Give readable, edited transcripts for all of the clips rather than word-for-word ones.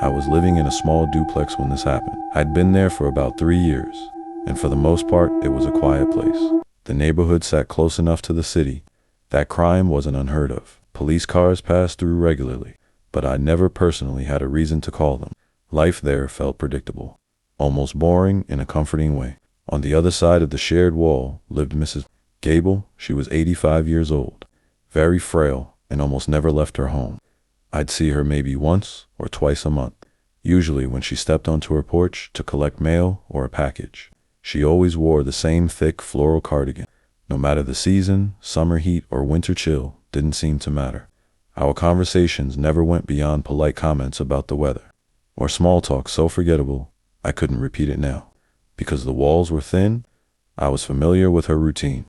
I was living in a small duplex when this happened. I'd been there for about 3 years, and for the most part, it was a quiet place. The neighborhood sat close enough to the city that crime wasn't unheard of. Police cars passed through regularly, but I never personally had a reason to call them. Life there felt predictable, almost boring in a comforting way. On the other side of the shared wall lived Mrs. Gable. She was 85 years old, very frail, and almost never left her home. I'd see her maybe once or twice a month, usually when she stepped onto her porch to collect mail or a package. She always wore the same thick floral cardigan. No matter the season, summer heat or winter chill didn't seem to matter. Our conversations never went beyond polite comments about the weather, or small talk so forgettable I couldn't repeat it now. Because the walls were thin, I was familiar with her routine.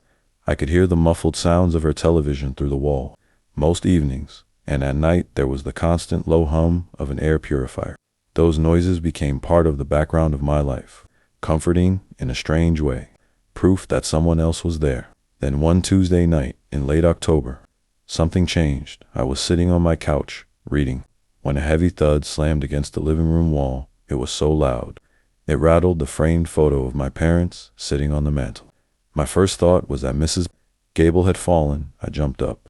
I could hear the muffled sounds of her television through the wall most evenings, and at night there was the constant low hum of an air purifier. Those noises became part of the background of my life, comforting in a strange way, proof that someone else was there. Then one Tuesday night in late October, something changed. I was sitting on my couch, reading, when a heavy thud slammed against the living room wall. It was so loud, it rattled the framed photo of my parents sitting on the mantel. My first thought was that Mrs. Gable had fallen. I jumped up,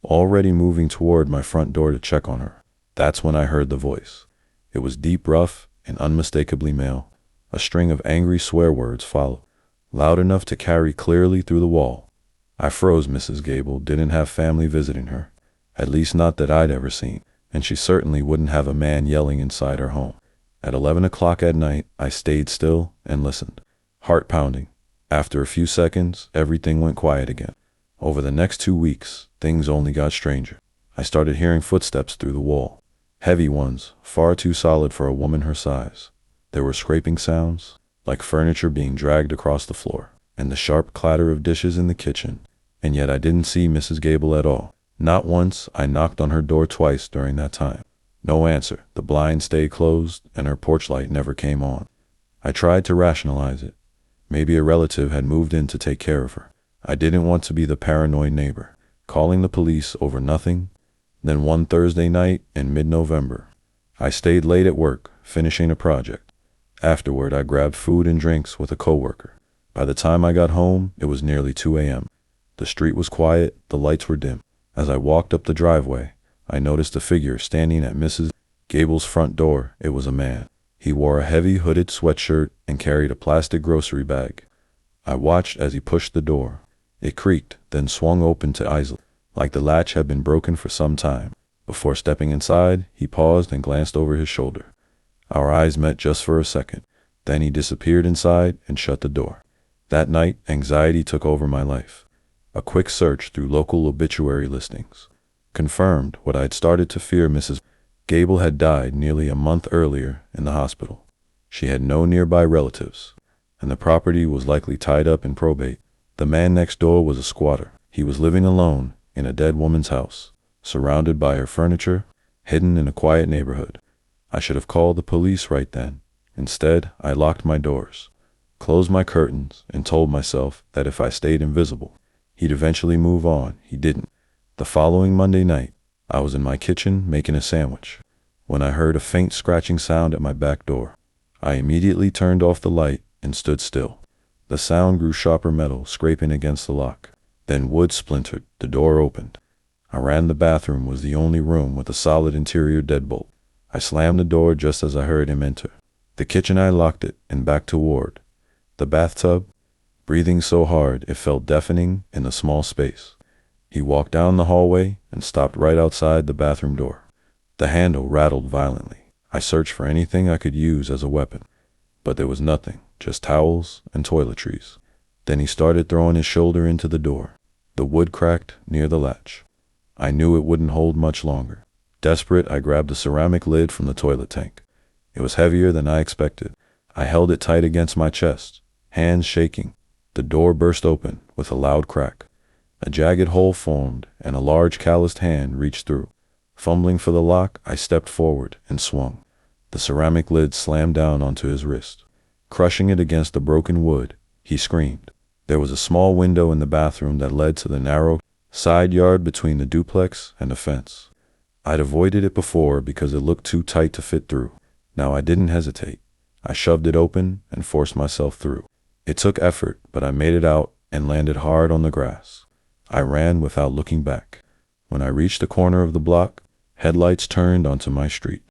already moving toward my front door to check on her. That's when I heard the voice. It was deep, rough, and unmistakably male. A string of angry swear words followed, loud enough to carry clearly through the wall. I froze. Mrs. Gable didn't have family visiting her, at least not that I'd ever seen, and she certainly wouldn't have a man yelling inside her home. At 11 o'clock at night, I stayed still and listened, heart pounding. After a few seconds, everything went quiet again. Over the next 2 weeks, things only got stranger. I started hearing footsteps through the wall, heavy ones, far too solid for a woman her size. There were scraping sounds, like furniture being dragged across the floor, and the sharp clatter of dishes in the kitchen, and yet I didn't see Mrs. Gable at all. Not once. I knocked on her door twice during that time. No answer. The blind stayed closed, and her porch light never came on. I tried to rationalize it. Maybe a relative had moved in to take care of her. I didn't want to be the paranoid neighbor, calling the police over nothing. Then one Thursday night in mid-November, I stayed late at work, finishing a project. Afterward, I grabbed food and drinks with a coworker. By the time I got home, it was nearly 2 a.m. The street was quiet, the lights were dim. As I walked up the driveway, I noticed a figure standing at Mrs. Gable's front door. It was a man. He wore a heavy hooded sweatshirt and carried a plastic grocery bag. I watched as he pushed the door. It creaked, then swung open to easily, like the latch had been broken for some time. Before stepping inside, he paused and glanced over his shoulder. Our eyes met just for a second. Then he disappeared inside and shut the door. That night, anxiety took over my life. A quick search through local obituary listings confirmed what I'd started to fear. Mrs. Gable had died nearly a month earlier in the hospital. She had no nearby relatives, and the property was likely tied up in probate. The man next door was a squatter. He was living alone in a dead woman's house, surrounded by her furniture, hidden in a quiet neighborhood. I should have called the police right then. Instead, I locked my doors, closed my curtains, and told myself that if I stayed invisible, he'd eventually move on. He didn't. The following Monday night, I was in my kitchen making a sandwich when I heard a faint scratching sound at my back door. I immediately turned off the light and stood still. The sound grew sharper, metal scraping against the lock. Then wood splintered. The door opened. I ran. The bathroom was the only room with a solid interior deadbolt. I slammed the door just as I heard him enter. The kitchen, I locked it and backed toward the bathtub, breathing so hard it felt deafening in the small space. He walked down the hallway and stopped right outside the bathroom door. The handle rattled violently. I searched for anything I could use as a weapon, but there was nothing, just towels and toiletries. Then he started throwing his shoulder into the door. The wood cracked near the latch. I knew it wouldn't hold much longer. Desperate, I grabbed the ceramic lid from the toilet tank. It was heavier than I expected. I held it tight against my chest, hands shaking. The door burst open with a loud crack. A jagged hole formed, and a large calloused hand reached through. Fumbling for the lock, I stepped forward and swung. The ceramic lid slammed down onto his wrist. Crushing it against the broken wood, he screamed. There was a small window in the bathroom that led to the narrow side yard between the duplex and the fence. I'd avoided it before because it looked too tight to fit through. Now I didn't hesitate. I shoved it open and forced myself through. It took effort, but I made it out and landed hard on the grass. I ran without looking back. When I reached the corner of the block, headlights turned onto my street.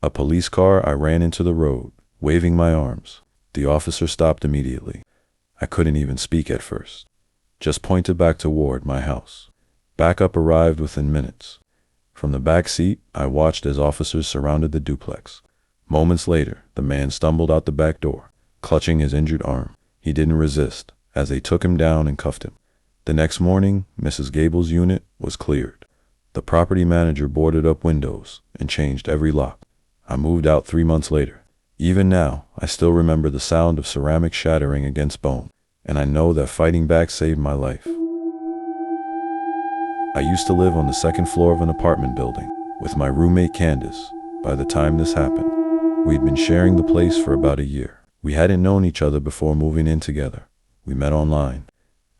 A police car, I ran into the road, waving my arms. The officer stopped immediately. I couldn't even speak at first. Just pointed back toward my house. Backup arrived within minutes. From the back seat, I watched as officers surrounded the duplex. Moments later, the man stumbled out the back door, clutching his injured arm. He didn't resist, as they took him down and cuffed him. The next morning, Mrs. Gable's unit was cleared. The property manager boarded up windows and changed every lock. I moved out 3 months later. Even now, I still remember the sound of ceramic shattering against bone, and I know that fighting back saved my life. I used to live on the second floor of an apartment building with my roommate Candace. By the time this happened, we'd been sharing the place for about a year. We hadn't known each other before moving in together. We met online,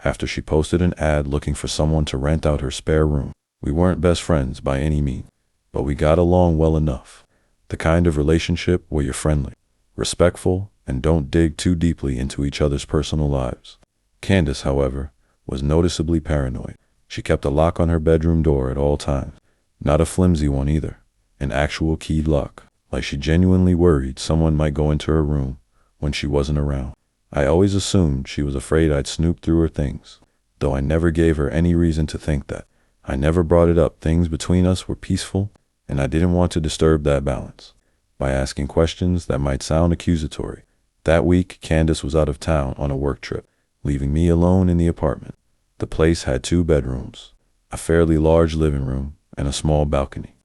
after she posted an ad looking for someone to rent out her spare room. We weren't best friends by any means, but we got along well enough. The kind of relationship where you're friendly, respectful, and don't dig too deeply into each other's personal lives. Candace, however, was noticeably paranoid. She kept a lock on her bedroom door at all times. Not a flimsy one either, an actual keyed lock, like she genuinely worried someone might go into her room when she wasn't around. I always assumed she was afraid I'd snoop through her things, though I never gave her any reason to think that. I never brought it up. Things between us were peaceful, and I didn't want to disturb that balance by asking questions that might sound accusatory. That week, Candace was out of town on a work trip, leaving me alone in the apartment. The place had 2 bedrooms, a fairly large living room, and a small balcony.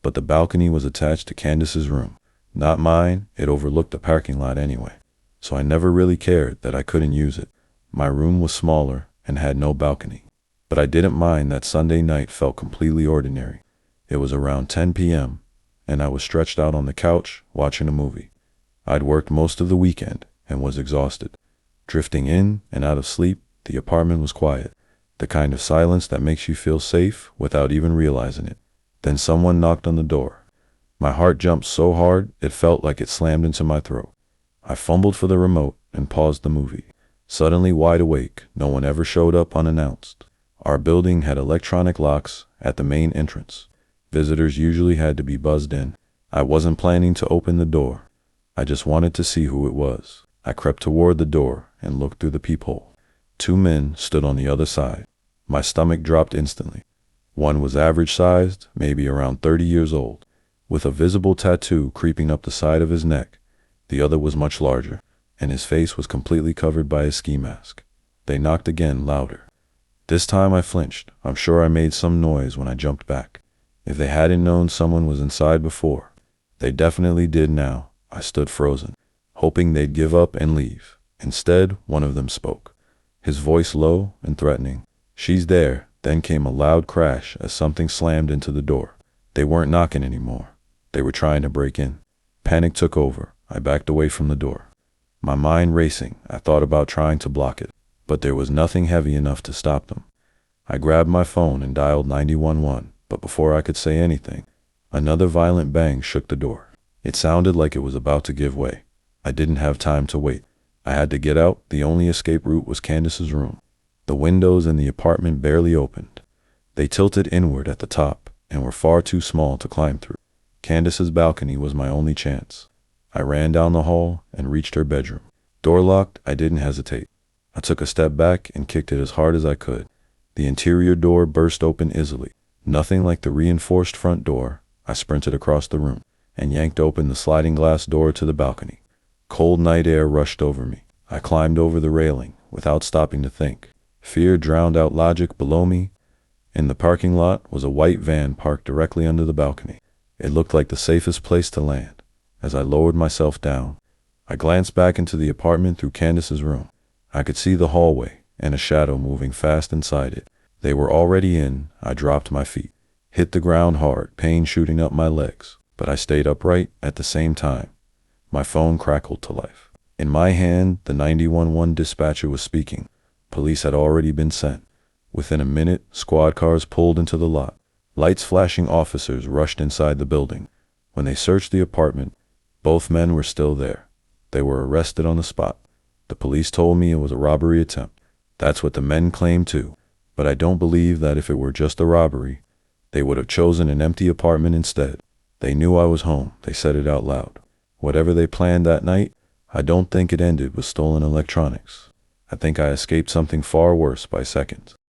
But the balcony was attached to Candace's room, not mine. It overlooked the parking lot anyway, so I never really cared that I couldn't use it. My room was smaller and had no balcony, but I didn't mind that Sunday night felt completely ordinary. It was around 10 p.m., and I was stretched out on the couch watching a movie. I'd worked most of the weekend and was exhausted. Drifting in and out of sleep, the apartment was quiet, the kind of silence that makes you feel safe without even realizing it. Then someone knocked on the door. My heart jumped so hard it felt like it slammed into my throat. I fumbled for the remote and paused the movie. Suddenly wide awake, no one ever showed up unannounced. Our building had electronic locks at the main entrance. Visitors usually had to be buzzed in. I wasn't planning to open the door. I just wanted to see who it was. I crept toward the door and looked through the peephole. 2 men stood on the other side. My stomach dropped instantly. One was average-sized, maybe around 30 years old, with a visible tattoo creeping up the side of his neck. The other was much larger, and his face was completely covered by a ski mask. They knocked again, louder. This time I flinched. I'm sure I made some noise when I jumped back. If they hadn't known someone was inside before, they definitely did now. I stood frozen, hoping they'd give up and leave. Instead, one of them spoke, his voice low and threatening. "She's there." Then came a loud crash as something slammed into the door. They weren't knocking anymore. They were trying to break in. Panic took over. I backed away from the door, my mind racing. I thought about trying to block it, but there was nothing heavy enough to stop them. I grabbed my phone and dialed 911, but before I could say anything, another violent bang shook the door. It sounded like it was about to give way. I didn't have time to wait. I had to get out. The only escape route was Candace's room. The windows in the apartment barely opened. They tilted inward at the top and were far too small to climb through. Candace's balcony was my only chance. I ran down the hall and reached her bedroom. Door locked, I didn't hesitate. I took a step back and kicked it as hard as I could. The interior door burst open easily. Nothing like the reinforced front door. I sprinted across the room and yanked open the sliding glass door to the balcony. Cold night air rushed over me. I climbed over the railing without stopping to think. Fear drowned out logic below me. In the parking lot was a white van parked directly under the balcony. It looked like the safest place to land. As I lowered myself down, I glanced back into the apartment through Candace's room. I could see the hallway and a shadow moving fast inside it. They were already in. I dropped my feet, hit the ground hard, pain shooting up my legs, but I stayed upright at the same time. My phone crackled to life. In my hand, the 911 dispatcher was speaking. Police had already been sent. Within a minute, squad cars pulled into the lot. Lights flashing, officers rushed inside the building. When they searched the apartment, Both men were still there. They were arrested on the spot. The police told me it was a robbery attempt. That's what the men claimed too. But I don't believe that if it were just a robbery, they would have chosen an empty apartment instead. They knew I was home. They said it out loud. Whatever they planned that night, I don't think it ended with stolen electronics. I think I escaped something far worse by seconds.